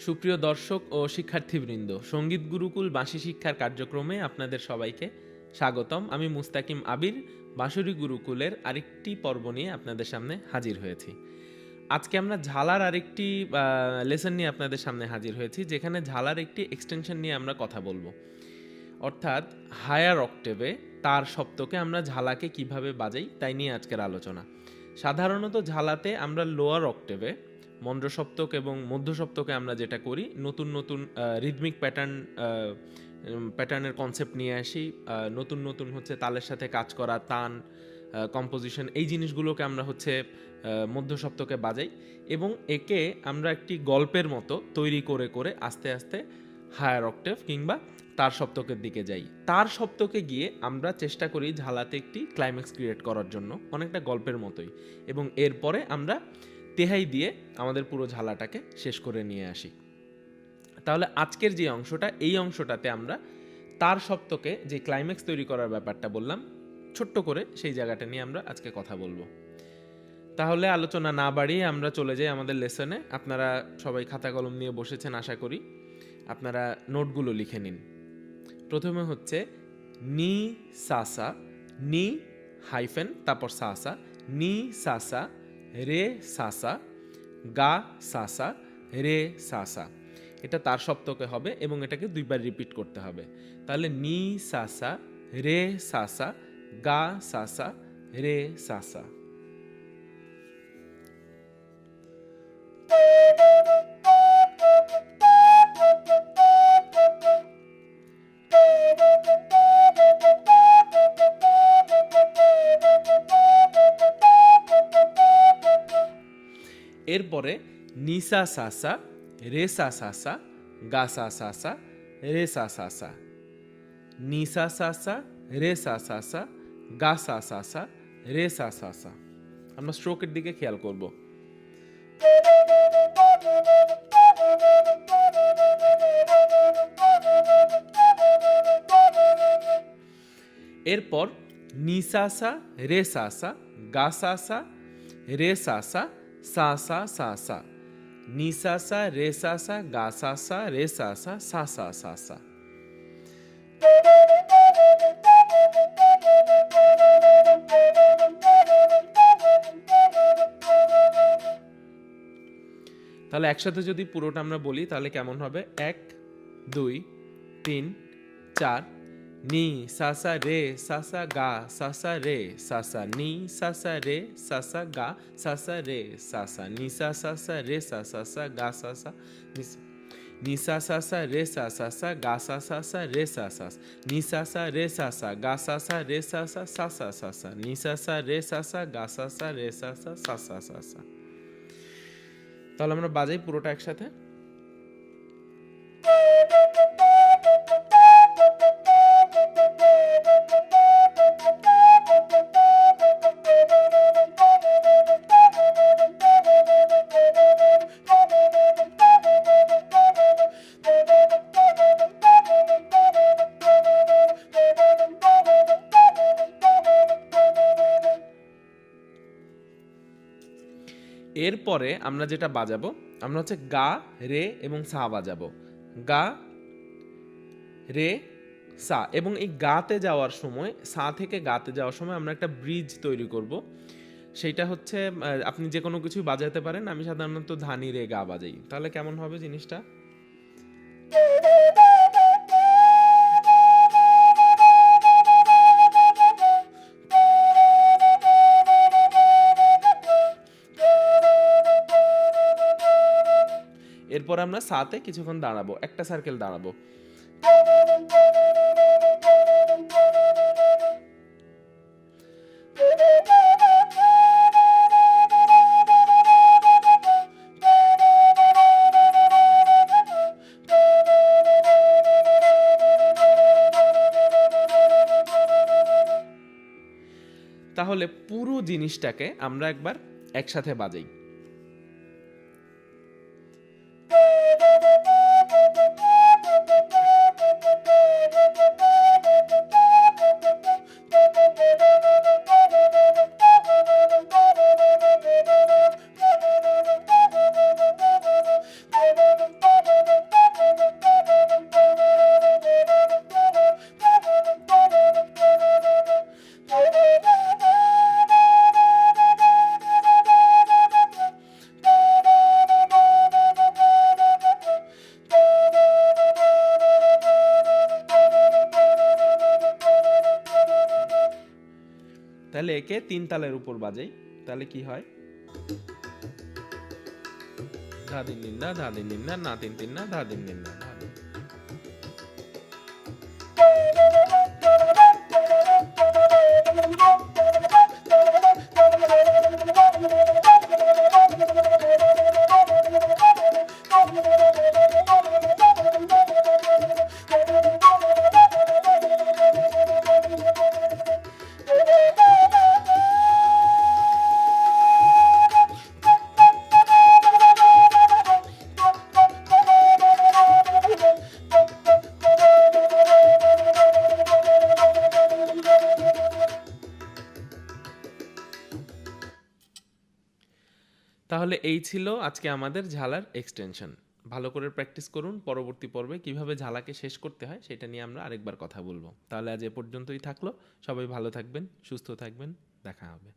সুপ্রিয় দর্শক ও শিক্ষার্থীবৃন্দ, সঙ্গীত গুরুকুল বাঁশি শিক্ষার কার্যক্রমে আপনাদের সবাইকে স্বাগতম। আমি মুস্তাকিম আবির বাঁশুরি গুরুকুলের আরেকটি পর্ব নিয়ে আপনাদের সামনে হাজির হয়েছি। আজকে আমরা ঝালার আরেকটি লেসন নিয়ে আপনাদের সামনে হাজির হয়েছি, যেখানে ঝালার একটি এক্সটেনশন নিয়ে আমরা কথা বলবো। অর্থাৎ হায়ার অক্টেভে তার সপ্তকে আমরা ঝালাকে কিভাবে বাজাই তাই নিয়ে আজকের আলোচনা। সাধারণত ঝালাতে আমরা লোয়ার অক্টেভে মন্দ্র সপ্তক এবং মধ্য সপ্তকে আমরা যেটা করি, নতুন নতুন রিদমিক প্যাটার্নের কনসেপ্ট নিয়ে আসি। নতুন নতুন হচ্ছে তালের সাথে কাজ করা, তান, কম্পোজিশন, এই জিনিসগুলোকে আমরা হচ্ছে মধ্য সপ্তকে বাজাই এবং একে আমরা একটি গল্পের মতো তৈরি করে করে আস্তে আস্তে হায়ার অক্টেভ কিংবা তার সপ্তকের দিকে যাই। তার সপ্তকে গিয়ে আমরা চেষ্টা করি ঝালাতে একটি ক্লাইম্যাক্স ক্রিয়েট করার জন্য, অনেকটা গল্পের মতোই, এবং এরপরে আমরা তেহাই দিয়ে আমাদের পুরো ঝালাটাকে শেষ করে নিয়ে আসি। তাহলে আজকের যে অংশটা, এই অংশটাতে আমরা তার সপ্তকে যে ক্লাইম্যাক্স তৈরি করার ব্যাপারটা বললাম, ছোট্ট করে সেই জায়গাটা নিয়ে আমরা আজকে কথা বলবো। তাহলে আলোচনা না বাড়িয়ে আমরা চলে যাই আমাদের লেসনে। আপনারা সবাই খাতা কলম নিয়ে বসেছেন আশা করি। আপনারা নোটগুলো লিখে নিন। প্রথমে হচ্ছে নি সাসা, নি হাইফেন তারপর সাসা, নি সাসা রে সাসা গা সাসা রে সাসা। এটা তার সপ্তকে হবে এবং এটাকে দুইবার রিপিট করতে হবে। তাহলে নি সাসা রে সাসা গা সাসা রে সাসা। এরপরে নিসা সাসা রে সা সাসা গা সা সাসা রে সা সাসা, নিসা সাসা রে সা সাসা গা সা সাসা রে সা সাসা। আমরা স্ট্রোকের দিকে খেয়াল করব। এরপর নিসাসা রে সাসা গা সাসা রে সাসা সা সা সা সা, নিসাসা রে সাসা গা সাসা রে সাসা সা সা সা সা। তাহলে একসাথে যদি পুরোটা আমরা বলি তাহলে কেমন হবে? 1 2 3 4, নি সাসা রে সাসা গা সাসা রে সাসা, নি সাসা রে সাসা গা সাসা রে সাসা, নিসা সাসা রে সাসা গা সাসা, নিসা সাসা রে সাসা গা সাসা রে সাসা, নিসাসা রে সাসা গা সাসা রে সাসা সাসা সাসা, নিসাসা রে সাসা গা সাসা রে সাসা সাসা সাসা। তাহলে আমরা বাজাই পুরোটা একসাথে। এরপরে আমরা যেটা বাজাবো, আমরা হচ্ছে গা রে এবং সা বাজাবো। গা রে সা, এবং এই গাতে যাওয়ার সময়, সা থেকে গাতে যাওয়ার সময় আমরা একটা ব্রিজ তৈরি করব। সেইটা হচ্ছে, আপনি যে কোনো কিছু বাজাতে পারেন। আমি সাধারণত ধানি রে গা বাজাই। তাহলে কেমন হবে জিনিসটা? এরপর আমরা সাতে কিছুক্ষণ দাঁড়াবো, একটা সার্কেল দাঁড়াবো। তাহলে পুরো জিনিসটাকে আমরা একবার একসাথে বাজাই। একে 3 তালের উপর বাজাই তাহলে কি হয়? ধা দিন দিন দা, ধা দিন দিন দা, না তিন তিন না, ধা দিন দিন দা, ধা দিন। তাহলে এই ছিল আজকে আমাদের ঝালার এক্সটেনশন। ভালো করে প্র্যাকটিস করুন, পরবর্তী পর্বে কিভাবে ঝালাকে শেষ করতে হয় সেটা নিয়ে আমরা আরেকবার কথা বলবো। তাহলে আজ এ পর্যন্তই থাকলো। সবাই ভালো থাকবেন, সুস্থ থাকবেন, দেখা হবে।